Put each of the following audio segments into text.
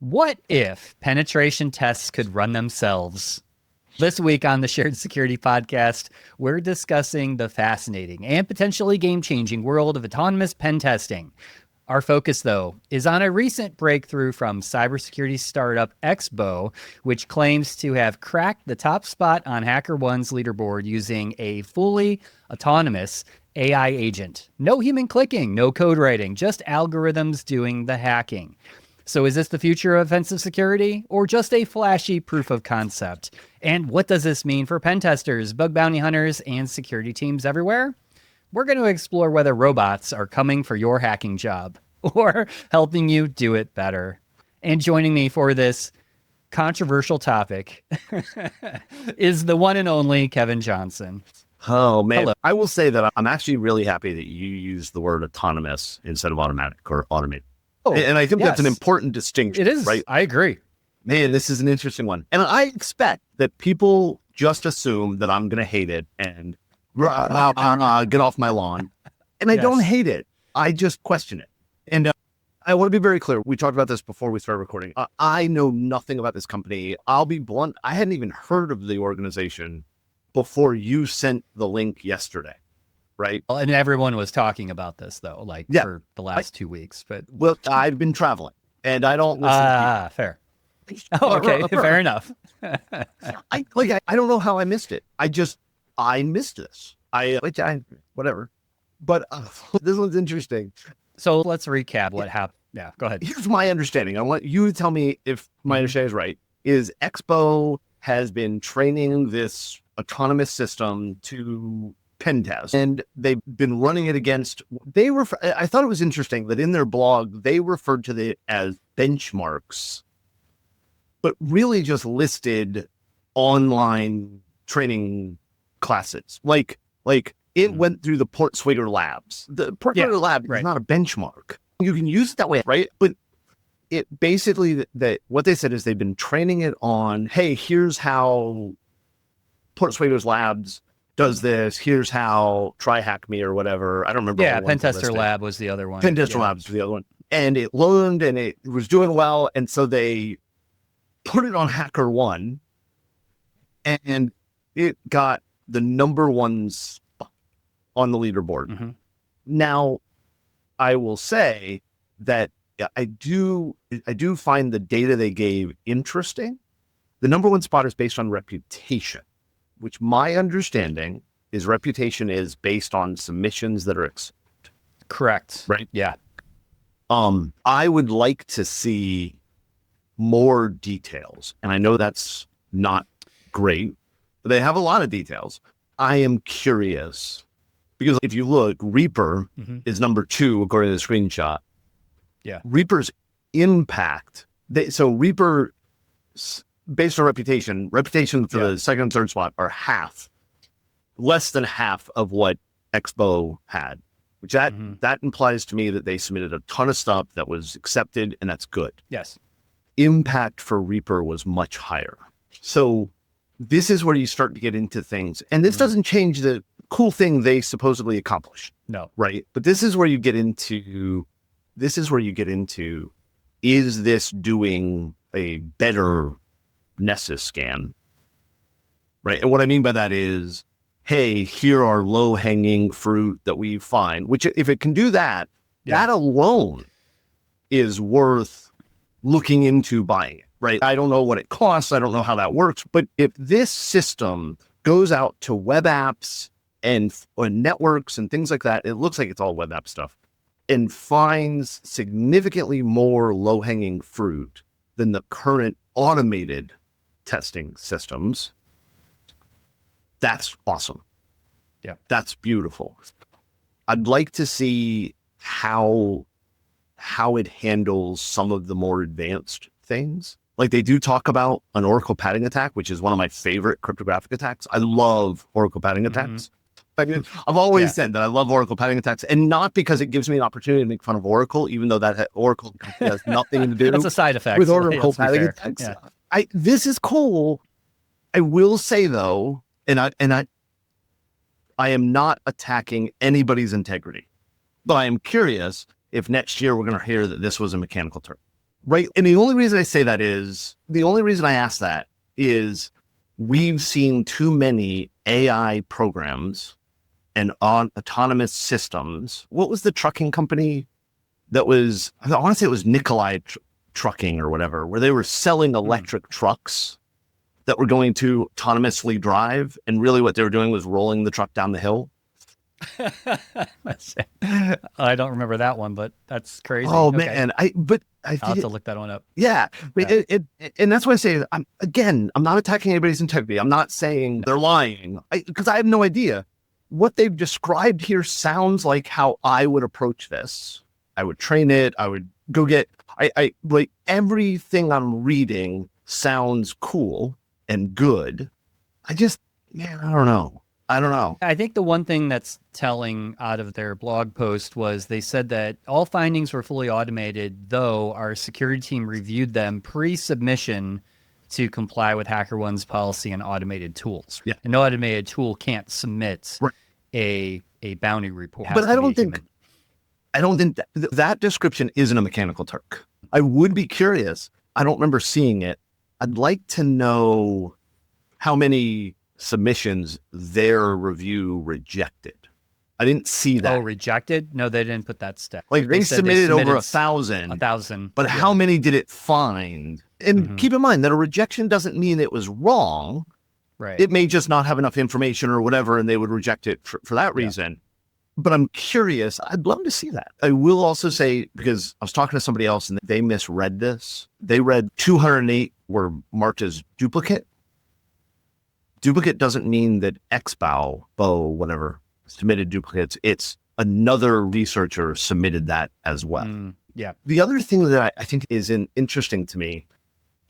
What if penetration tests could run themselves? This week on the Shared Security Podcast, we're discussing the fascinating and potentially game-changing world of autonomous pen testing. Our focus, though, is on a recent breakthrough from cybersecurity startup XBOW, which claims to have cracked the top spot on HackerOne's leaderboard using a fully autonomous AI agent. No human clicking, no code writing, just algorithms doing the hacking. So is this the future of offensive security or just a flashy proof of concept? And what does this mean for pen testers, bug bounty hunters, and security teams everywhere? We're going to explore whether robots are coming for your hacking job or helping you do it better. And joining me for this controversial topic is the one and only Kevin Johnson. Oh, man. Hello. I will say that I'm actually really happy that you use the word autonomous instead of automatic or automated. Oh, and I think yes. that's an important distinction. It is, right? I agree. Man, this is an interesting one. And I expect that people just assume that I'm going to hate it and get off my lawn. And I don't hate it. I just question it. And I want to be very clear. We talked about this before we started recording. I know nothing about this company. I'll be blunt. I hadn't even heard of the organization before you sent the link yesterday. Right. And everyone was talking about this, though, for the last 2 weeks. But I've been traveling and I don't listen to fair. Oh, okay. Fair enough. I don't know how I missed it. I missed this. Whatever. But this one's interesting. So let's recap what happened. Yeah, go ahead. Here's my understanding. I want you to tell me if my understanding is right. Is XBOW has been training this autonomous system to pen test, and they've been running it against. I thought it was interesting that in their blog they referred to it as benchmarks, but really just listed online training classes. Like it went through the Portswigger Labs. The Portswigger Lab is not a benchmark. You can use it that way, right? But it basically that what they said is they've been training it on, hey, here's how Portswigger's Labs does this. Here's how Try Hack Me or whatever. I don't remember. Yeah, Pen Tester Lab was the other one. Pen Tester Labs was the other one. And it learned and it was doing well. And so they put it on HackerOne and it got the number one spot on the leaderboard. Mm-hmm. Now, I will say that I do find the data they gave interesting. The number one spot is based on reputation, which my understanding is reputation is based on submissions that are accepted. Correct. Right? Yeah. I would like to see more details. And I know that's not great. They have a lot of details. I am curious because if you look, Reaper is number 2, according to the screenshot. Yeah. Reaper's impact. So Reaper, based on reputation for the second and third spot are less than half of what XBOW had, which that implies to me that they submitted a ton of stuff that was accepted, and that's good. Yes. Impact for Reaper was much higher. So this is where you start to get into things, and this doesn't change the cool thing they supposedly accomplished. No. Right. But this is where you get into, is this doing a better Nessus scan? Right. And what I mean by that is, hey, here are low-hanging fruit that we find, which if it can do that, that alone is worth looking into buying it. Right. I don't know what it costs. I don't know how that works. But if this system goes out to web apps and networks and things like that, it looks like it's all web app stuff, and finds significantly more low-hanging fruit than the current automated testing systems, that's awesome. Yeah. That's beautiful. I'd like to see how it handles some of the more advanced things. Like they do talk about an Oracle padding attack, which is one of my favorite cryptographic attacks. I love Oracle padding attacks. I mean, I've always said that I love Oracle padding attacks, and not because it gives me an opportunity to make fun of Oracle, even though that Oracle has nothing to do. That's a side effect with Oracle padding attacks. Yeah. This is cool. I will say though, and I am not attacking anybody's integrity, but I am curious if next year we're going to hear that this was a mechanical turk. Right. And the only reason I say that is, the only reason I ask that is we've seen too many AI programs and on autonomous systems. What was the trucking company that was, I want to say it was Nikolai Trucking or whatever, where they were selling electric trucks that were going to autonomously drive. And really what they were doing was rolling the truck down the hill. I don't remember that one, but that's crazy. Oh, Okay. man. I'll have to look that one up. Yeah. And that's why I say, I'm not attacking anybody's integrity. I'm not saying they're lying because I have no idea. What they've described here sounds like how I would approach this. I would train it. I would go get, I like everything I'm reading sounds cool and good. I don't know. I think the one thing that's telling out of their blog post was they said that all findings were fully automated, though our security team reviewed them pre-submission to comply with HackerOne's policy on automated tools. Yeah. An automated tool can't submit a bounty report. But I don't think that description isn't a mechanical Turk. I would be curious. I don't remember seeing it. I'd like to know how many submissions their review rejected. I didn't see that. Oh, rejected? No, they didn't put that step. Like they submitted over 1,000. 1,000. But how many did it find? And keep in mind that a rejection doesn't mean it was wrong. Right. It may just not have enough information or whatever, and they would reject it for that reason. Yeah. But I'm curious. I'd love to see that. I will also say, because I was talking to somebody else and they misread this. They read 208 were marked as duplicate. Duplicate doesn't mean that XBOW, whatever, submitted duplicates. It's another researcher submitted that as well. Yeah. The other thing that I think is interesting to me,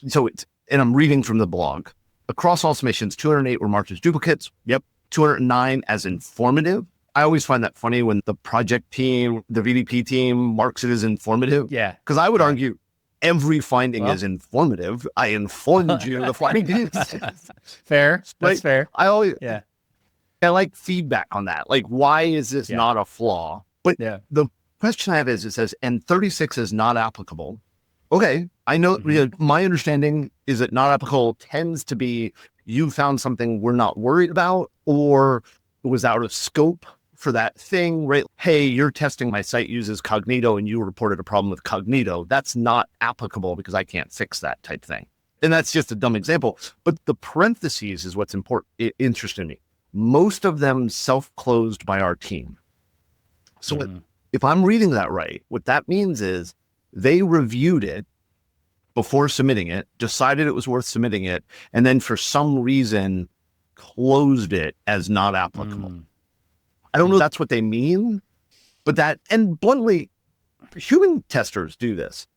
and I'm reading from the blog, across all submissions, 208 were marked as duplicates. Yep. 209 as informative. I always find that funny when the project team, the VDP team marks it as informative. Yeah. Because I would argue every finding is informative. I informed you the findings. Fair. That's fair. I like feedback on that. Like, why is this not a flaw? But the question I have is, it says, and 36 is not applicable. Okay. I know my understanding is that not applicable tends to be you found something we're not worried about, or it was out of scope for that thing, right? Hey, your testing my site uses Cognito and you reported a problem with Cognito. That's not applicable because I can't fix that type thing. And that's just a dumb example. But the parentheses is what's interesting to me. Most of them self-closed by our team. So if I'm reading that right, what that means is they reviewed it before submitting it, decided it was worth submitting it, and then for some reason closed it as not applicable. I don't know if that's what they mean, but and bluntly, human testers do this.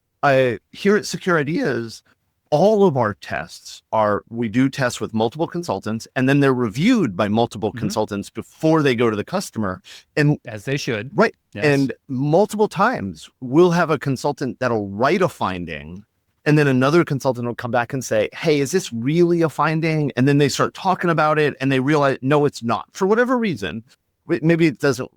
Here at Secure Ideas, all of our tests we do tests with multiple consultants, and then they're reviewed by multiple consultants before they go to the customer. And as they should. Right. Yes. And multiple times we'll have a consultant that'll write a finding, and then another consultant will come back and say, hey, is this really a finding? And then they start talking about it and they realize, no, it's not. For whatever reason, maybe it doesn't,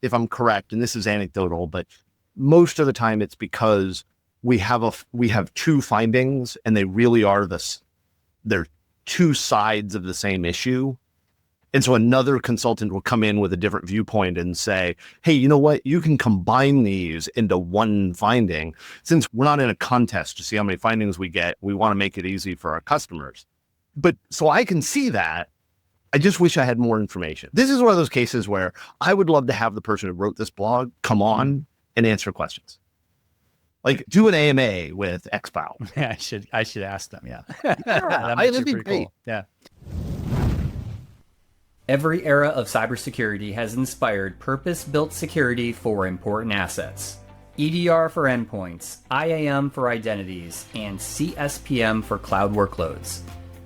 if I'm correct, and this is anecdotal, but most of the time it's because we have two findings and they really are they're two sides of the same issue. And so another consultant will come in with a different viewpoint and say, hey, you know what? You can combine these into one finding. Since we're not in a contest to see how many findings we get, we want to make it easy for our customers. But so I can see that. I just wish I had more information. This is one of those cases where I would love to have the person who wrote this blog come on and answer questions. Like, do an AMA with XBOW. Yeah, I should ask them. Yeah. That'd be great. Cool. Yeah. Every era of cybersecurity has inspired purpose-built security for important assets. EDR for endpoints, IAM for identities, and CSPM for cloud workloads.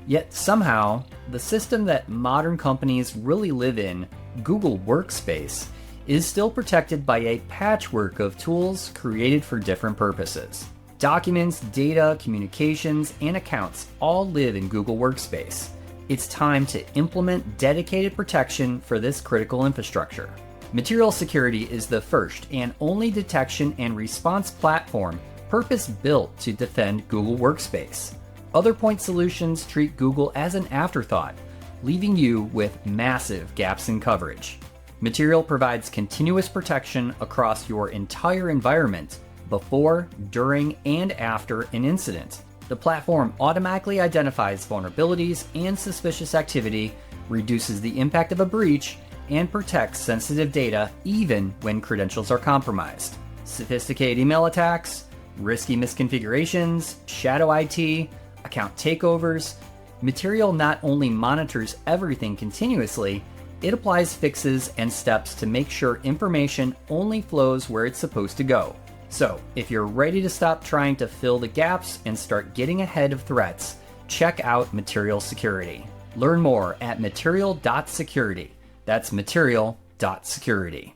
Yet somehow, the system that modern companies really live in, Google Workspace, is still protected by a patchwork of tools created for different purposes. Documents, data, communications, and accounts all live in Google Workspace. It's time to implement dedicated protection for this critical infrastructure. Material Security is the first and only detection and response platform purpose-built to defend Google Workspace. Other point solutions treat Google as an afterthought, leaving you with massive gaps in coverage. Material provides continuous protection across your entire environment before, during, and after an incident. The platform automatically identifies vulnerabilities and suspicious activity, reduces the impact of a breach, and protects sensitive data even when credentials are compromised. Sophisticated email attacks, risky misconfigurations, shadow IT, account takeovers. Material not only monitors everything continuously, it applies fixes and steps to make sure information only flows where it's supposed to go. So, if you're ready to stop trying to fill the gaps and start getting ahead of threats, check out Material Security. Learn more at material.security. That's material.security.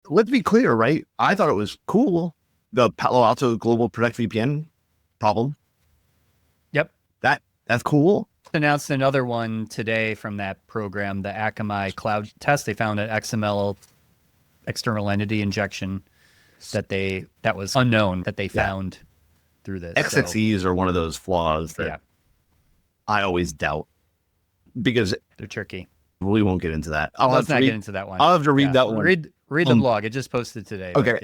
Let's be clear, right? I thought it was cool, the Palo Alto Global Protect VPN problem. Yep. That's cool. Announced another one today from that program, the Akamai Cloud Test. They found an XML external entity injection that was unknown that they found through this. XXEs are one of those flaws that I always doubt because they're tricky. We won't get into that. Let's not get into that one. I'll have to read that one. Read the blog. It just posted today. Okay.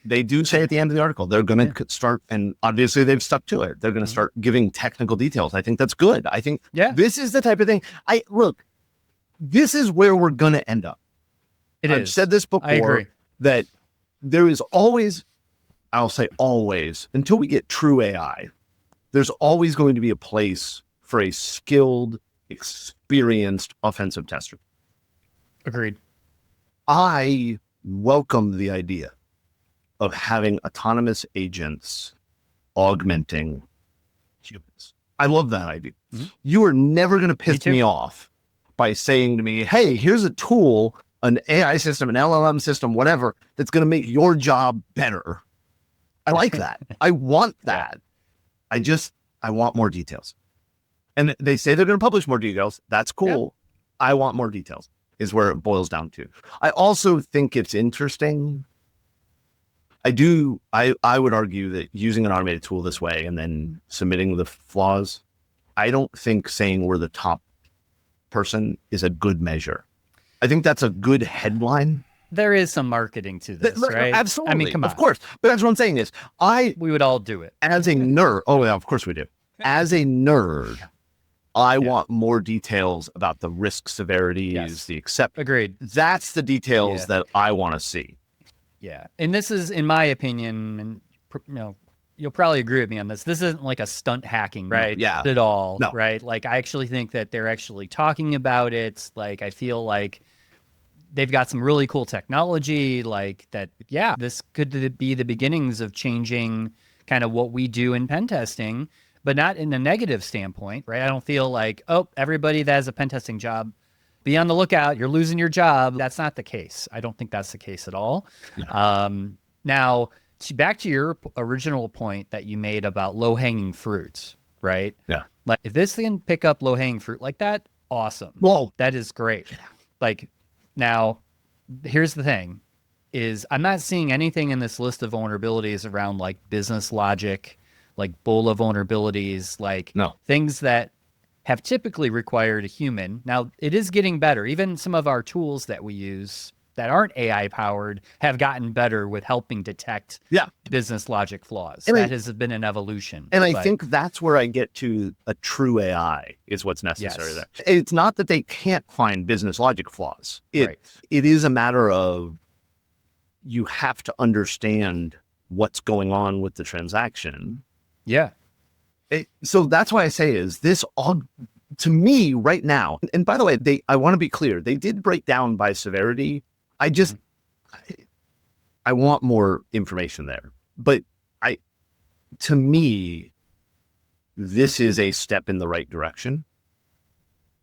They do say at the end of the article, they're going to start, and obviously they've stuck to it. They're going to start giving technical details. I think that's good. I think this is the type of thing. This is where we're going to end up. I've said this before. I agree. That there is always, I'll say always, until we get true AI, there's always going to be a place for a skilled, experienced offensive tester. Agreed. I welcome the idea of having autonomous agents augmenting humans. I love that idea. Mm-hmm. You are never going to piss me off by saying to me, hey, here's a tool, an AI system, an LLM system, whatever, that's going to make your job better. I like that. I want that. I want more details. And they say they're going to publish more details. That's cool. I want more details is where it boils down to. I also think it's interesting. I would argue that using an automated tool this way and then submitting the flaws, I don't think saying we're the top person is a good measure. I think that's a good headline. There is some marketing to this, right? Absolutely. I mean, come on. Of course. But that's what I'm saying is we would all do it. As a nerd. Oh, yeah, of course we do. As a nerd, I want more details about the risk severities, the accept. Agreed. That's the details that I want to see. Yeah. And this is, in my opinion, and you'll probably agree with me on this. This isn't like a stunt hacking, right? Yeah. At all, no. Right? Like, I actually think that they're actually talking about it. Like, I feel like they've got some really cool technology, like that. Yeah, this could be the beginnings of changing kind of what we do in pen testing, but not in a negative standpoint, right? I don't feel like, everybody that has a pen testing job, be on the lookout, you're losing your job. That's not the case. I don't think that's the case at all. No. Now, back to your original point that you made about low-hanging fruits, right? Yeah. Like, if this can pick up low-hanging fruit like that, awesome. Well, that is great. Like, now, here's the thing, is I'm not seeing anything in this list of vulnerabilities around like business logic, like BOLA vulnerabilities, like things that have typically required a human. Now, it is getting better. Even some of our tools that we use that aren't AI powered have gotten better with helping detect business logic flaws. And that has been an evolution. And I think that's where I get to a true AI is what's necessary there. It's not that they can't find business logic flaws. It is a matter of you have to understand what's going on with the transaction. Yeah. So that's why I say is this all, to me right now, and by the way, I want to be clear, they did break down by severity. I want more information there, but to me, this is a step in the right direction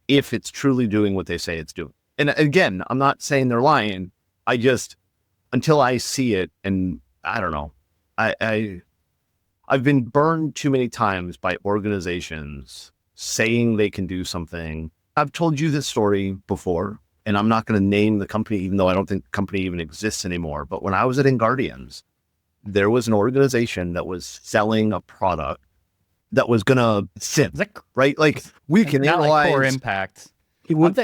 if it's truly doing what they say it's doing. And again, I'm not saying they're lying. Until I see it, and I don't know, I've been burned too many times by organizations saying they can do something. I've told you this story before, and I'm not going to name the company, even though I don't think the company even exists anymore. But when I was at InGuardians, there was an organization that was selling a product that was going to SIM, right? Like we can not analyze like Core Impact.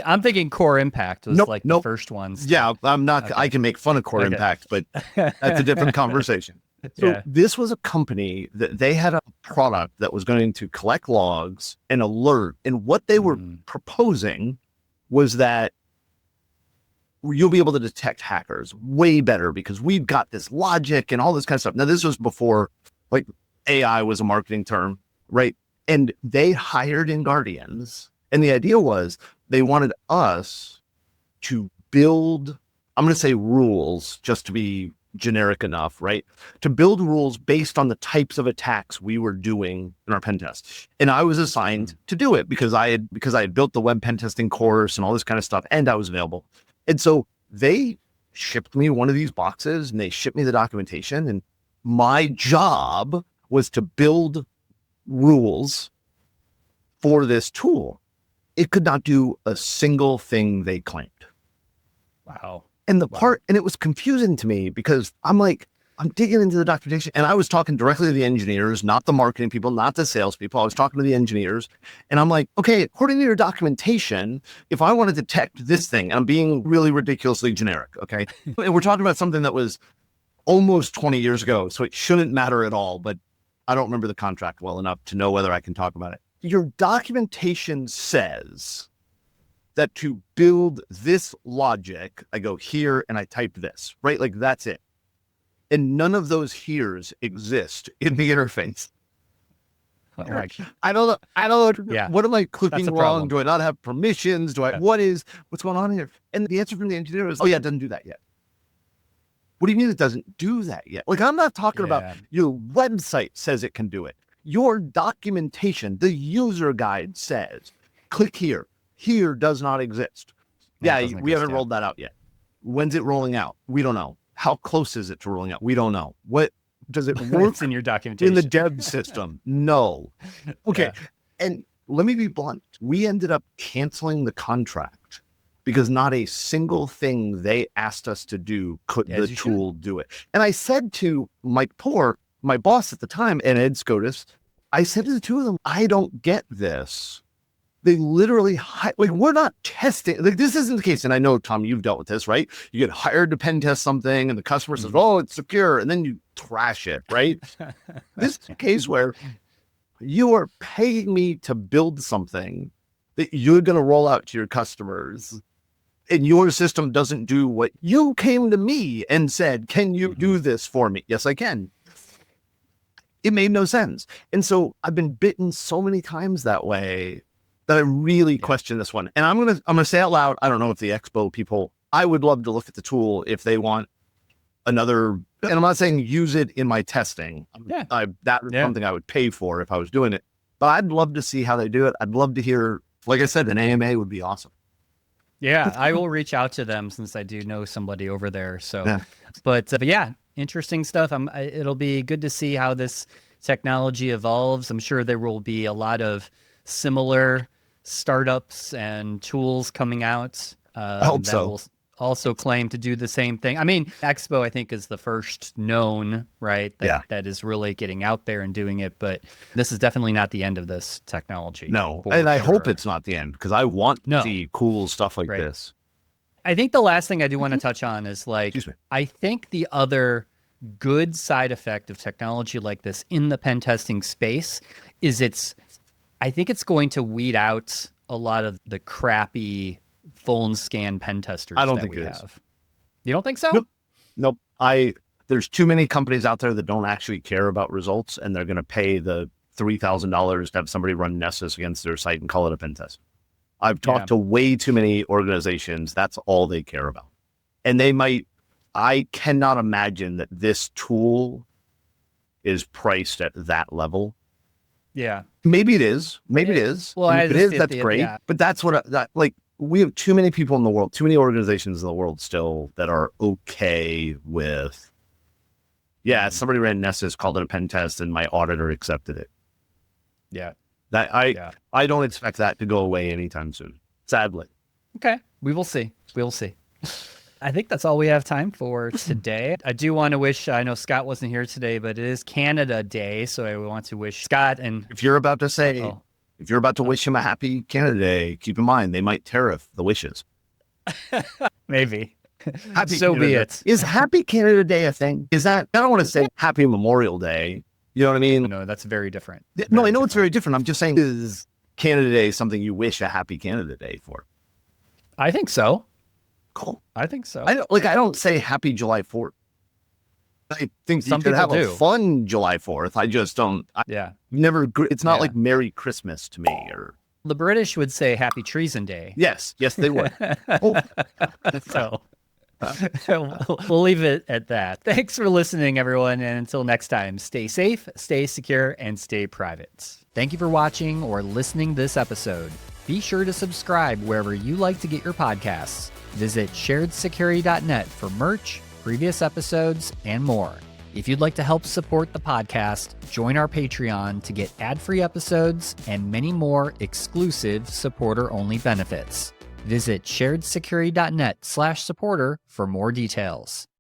I'm thinking Core Impact was the first ones. Yeah, I'm not. Okay. I can make fun of Core Impact, but that's a different conversation. So this was a company that they had a product that was going to collect logs and alert. And what they were proposing was that you'll be able to detect hackers way better because we've got this logic and all this kind of stuff. Now, this was before like AI was a marketing term, right? And they hired in Guardians. And the idea was they wanted us to build, I'm going to say rules just to be generic enough, right? To build rules based on the types of attacks we were doing in our pen test. And I was assigned to do it because I had built the web pen testing course and all this kind of stuff, and I was available. And so they shipped me one of these boxes and they shipped me the documentation. And my job was to build rules for this tool. It could not do a single thing they claimed. Wow. And and it was confusing to me because I'm digging into the documentation and I was talking directly to the engineers, not the marketing people, not the salespeople. I was talking to the engineers and I'm like, okay, according to your documentation, if I want to detect this thing, and I'm being really ridiculously generic, okay? And we're talking about something that was almost 20 years ago, so it shouldn't matter at all, but I don't remember the contract well enough to know whether I can talk about it. Your documentation says that to build this logic, I go here and I type this, right? Like that's it. And none of those here's exist in the interface. I don't know. Yeah. What am I clicking wrong? Do I not have permissions? What's going on here? And the answer from the engineer is, oh yeah, it doesn't do that yet. What do you mean it doesn't do that yet? Like I'm not talking about your website says it can do it. Your documentation, the user guide says, click here. Here does not exist. We haven't rolled that out yet. When's it rolling out? We don't know. How close is it to rolling out? We don't know. What does it work? It's in your documentation. In the dev system? No. Okay. Yeah. And let me be blunt. We ended up canceling the contract because not a single thing they asked us to do could the tool do it. And I said to Mike Poor, my boss at the time, and Ed Scotus, I said to the two of them, I don't get this. They literally, we're not testing. Like, this isn't the case. And I know, Tom, you've dealt with this, right? You get hired to pen test something and the customer says, oh, it's secure. And then you trash it, right? This is a case where you are paying me to build something that you're going to roll out to your customers. And your system doesn't do what you came to me and said, can you do this for me? Yes, I can. It made no sense. And so I've been bitten so many times that way that I really question this one. And I'm gonna say out loud, I don't know if the XBOW people, I would love to look at the tool if they want another, and I'm not saying use it in my testing. That's something I would pay for if I was doing it. But I'd love to see how they do it. I'd love to hear, like I said, an AMA would be awesome. Yeah, I will reach out to them since I do know somebody over there. So, but yeah, interesting stuff. It'll be good to see how this technology evolves. I'm sure there will be a lot of similar startups and tools coming out. I hope so. Will also claim to do the same thing. I mean, XBOW, I think, is the first known, right? That is really getting out there and doing it. But this is definitely not the end of this technology. No, and I hope it's not the end because I want to see cool stuff like this. I think the last thing I do want to touch on is I think the other good side effect of technology like this in the pen testing space is I think it's going to weed out a lot of the crappy phone scan pen testers. I don't think it is. You don't think so? Nope. There's too many companies out there that don't actually care about results, and they're going to pay the $3,000 to have somebody run Nessus against their site and call it a pen test. I've talked to way too many organizations. That's all they care about. And I cannot imagine that this tool is priced at that level. Yeah. Maybe it is. Maybe it is. Well, if it is, that's great. Yeah. But that's we have too many people in the world, too many organizations in the world still that are okay with, somebody ran Nessus, called it a pen test, and my auditor accepted it. Yeah. I don't expect that to go away anytime soon, sadly. Okay. We will see. We'll see. I think that's all we have time for today. I do want to wish, I know Scott wasn't here today, but it is Canada Day. So I want to wish Scott and... If you're about to wish him a happy Canada Day, keep in mind, they might tariff the wishes. Maybe. Happy So Canada be Day. it. Is Happy Canada Day a thing? Is that, I don't want to say Happy Memorial Day. You know what I mean? No, that's very different. No, I know it's very different. I'm just saying, is Canada Day something you wish a happy Canada Day for? I think so. Cool. I think so. I don't say Happy July 4th. I think Some you should have people a do. fun July 4th. I just don't. Yeah. It's not Yeah. like Merry Christmas to me. Or The British would say Happy Treason Day. yes, they would. Oh, So we'll leave it at that. Thanks for listening, everyone. And until next time, stay safe, stay secure, and stay private. Thank you for watching or listening this episode. Be sure to subscribe wherever you like to get your podcasts. Visit sharedsecurity.net for merch, previous episodes, and more. If you'd like to help support the podcast, join our Patreon to get ad-free episodes and many more exclusive supporter-only benefits. Visit sharedsecurity.net/supporter for more details.